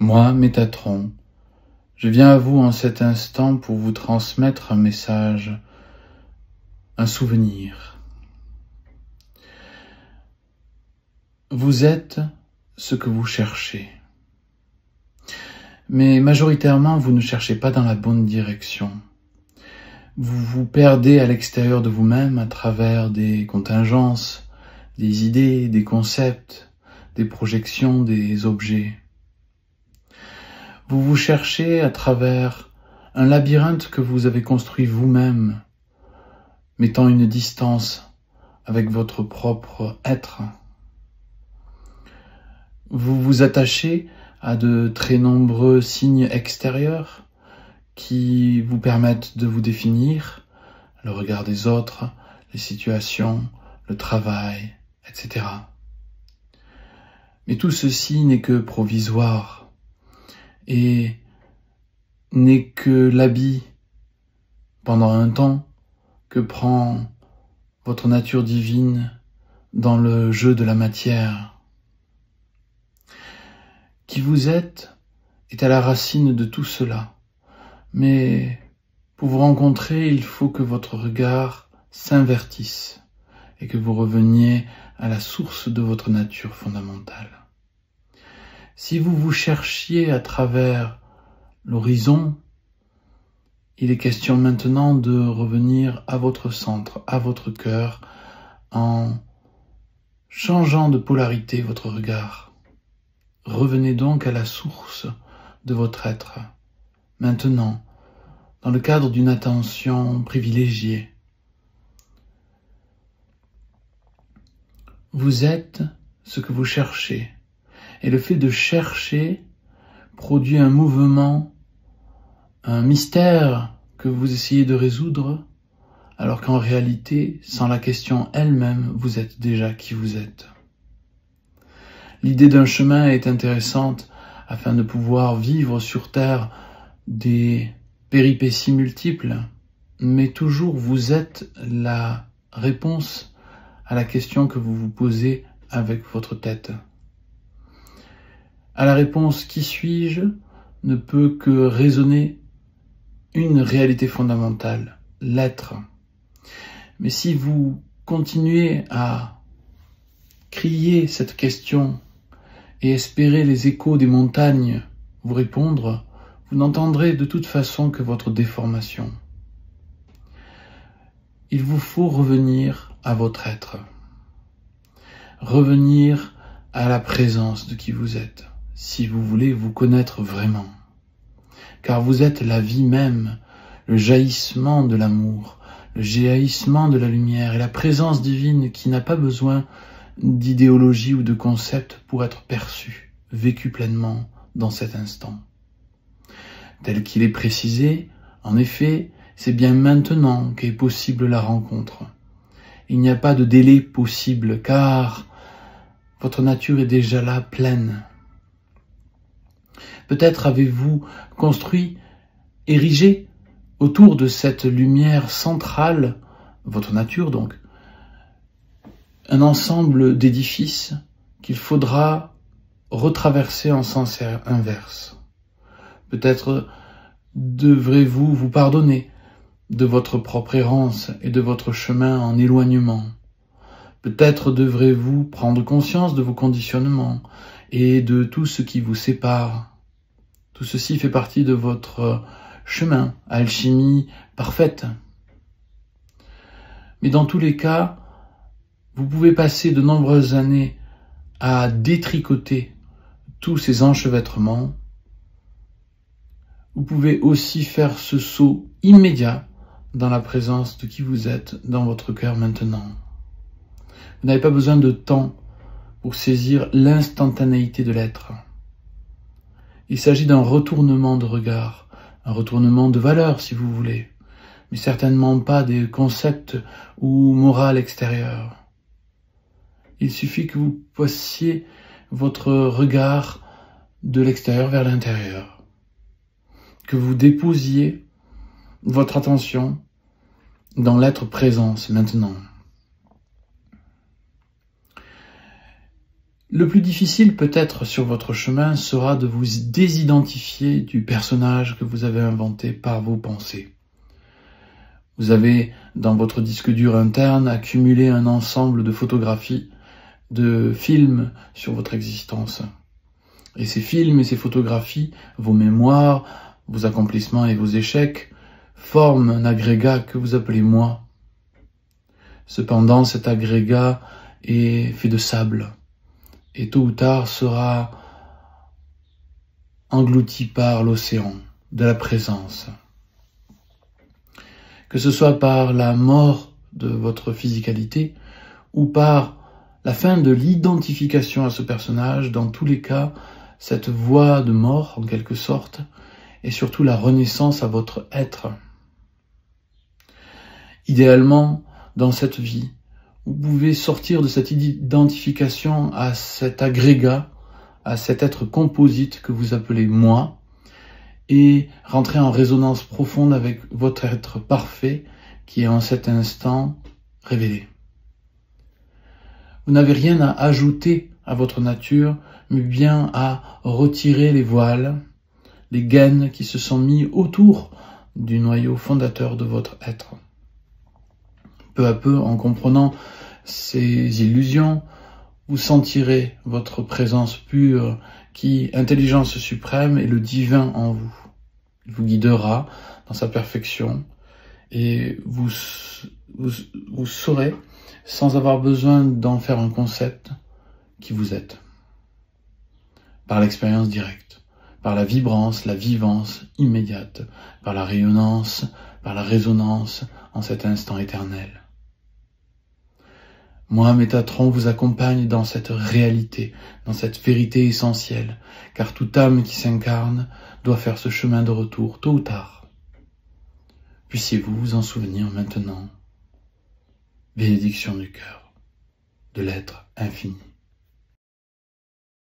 Moi, Métatron, je viens à vous en cet instant pour vous transmettre un message, un souvenir. Vous êtes ce que vous cherchez. Mais majoritairement, vous ne cherchez pas dans la bonne direction. Vous vous perdez à l'extérieur de vous-même à travers des contingences, des idées, des concepts, des projections, des objets. Vous vous cherchez à travers un labyrinthe que vous avez construit vous-même, mettant une distance avec votre propre être. Vous vous attachez à de très nombreux signes extérieurs qui vous permettent de vous définir, le regard des autres, les situations, le travail, etc. Mais tout ceci n'est que provisoire et n'est que l'habit pendant un temps que prend votre nature divine dans le jeu de la matière. Qui vous êtes est à la racine de tout cela, mais pour vous rencontrer, il faut que votre regard s'invertisse et que vous reveniez à la source de votre nature fondamentale. Si vous vous cherchiez à travers l'horizon, il est question maintenant de revenir à votre centre, à votre cœur, en changeant de polarité votre regard. Revenez donc à la source de votre être, maintenant, dans le cadre d'une attention privilégiée. Vous êtes ce que vous cherchez. Et le fait de chercher produit un mouvement, un mystère que vous essayez de résoudre, alors qu'en réalité, sans la question elle-même, vous êtes déjà qui vous êtes. L'idée d'un chemin est intéressante afin de pouvoir vivre sur Terre des péripéties multiples, mais toujours vous êtes la réponse à la question que vous vous posez avec votre tête. À la réponse « Qui suis-je » ne peut que résonner une réalité fondamentale, l'être. Mais si vous continuez à crier cette question et espérer les échos des montagnes vous répondre, vous n'entendrez de toute façon que votre déformation. Il vous faut revenir à votre être, revenir à la présence de qui vous êtes, si vous voulez vous connaître vraiment. Car vous êtes la vie même, le jaillissement de l'amour, le jaillissement de la lumière et la présence divine qui n'a pas besoin d'idéologie ou de concept pour être perçu, vécu pleinement dans cet instant. Tel qu'il est précisé, en effet, c'est bien maintenant qu'est possible la rencontre. Il n'y a pas de délai possible car votre nature est déjà là, pleine. Peut-être avez-vous construit, érigé autour de cette lumière centrale, votre nature donc, un ensemble d'édifices qu'il faudra retraverser en sens inverse. Peut-être devrez-vous vous pardonner de votre propre errance et de votre chemin en éloignement. Peut-être devrez-vous prendre conscience de vos conditionnements et de tout ce qui vous sépare. Tout ceci fait partie de votre chemin, alchimie parfaite. Mais dans tous les cas, vous pouvez passer de nombreuses années à détricoter tous ces enchevêtrements. Vous pouvez aussi faire ce saut immédiat dans la présence de qui vous êtes dans votre cœur maintenant. Vous n'avez pas besoin de temps pour saisir l'instantanéité de l'être. Il s'agit d'un retournement de regard, un retournement de valeur si vous voulez, mais certainement pas des concepts ou morales extérieures. Il suffit que vous passiez votre regard de l'extérieur vers l'intérieur, que vous déposiez votre attention dans l'être présence maintenant. Le plus difficile peut-être sur votre chemin sera de vous désidentifier du personnage que vous avez inventé par vos pensées. Vous avez, dans votre disque dur interne, accumulé un ensemble de photographies, de films sur votre existence. Et ces films et ces photographies, vos mémoires, vos accomplissements et vos échecs, forment un agrégat que vous appelez moi. Cependant, cet agrégat est fait de sable, et tôt ou tard sera englouti par l'océan de la présence. Que ce soit par la mort de votre physicalité ou par la fin de l'identification à ce personnage, dans tous les cas, cette voie de mort, en quelque sorte, est surtout la renaissance à votre être. Idéalement, dans cette vie, vous pouvez sortir de cette identification à cet agrégat, à cet être composite que vous appelez moi, et rentrer en résonance profonde avec votre être parfait qui est en cet instant révélé. Vous n'avez rien à ajouter à votre nature, mais bien à retirer les voiles, les gaines qui se sont mis autour du noyau fondateur de votre être. Peu à peu, en comprenant ces illusions, vous sentirez votre présence pure qui, intelligence suprême, est le divin en vous. Il vous guidera dans sa perfection et vous saurez, sans avoir besoin d'en faire un concept, qui vous êtes. Par l'expérience directe, par la vibrance, la vivance immédiate, par la rayonnance, par la résonance en cet instant éternel. Moi, Métatron, vous accompagne dans cette réalité, dans cette vérité essentielle, car toute âme qui s'incarne doit faire ce chemin de retour, tôt ou tard. Puissiez-vous vous en souvenir maintenant. Bénédiction du cœur, de l'être infini.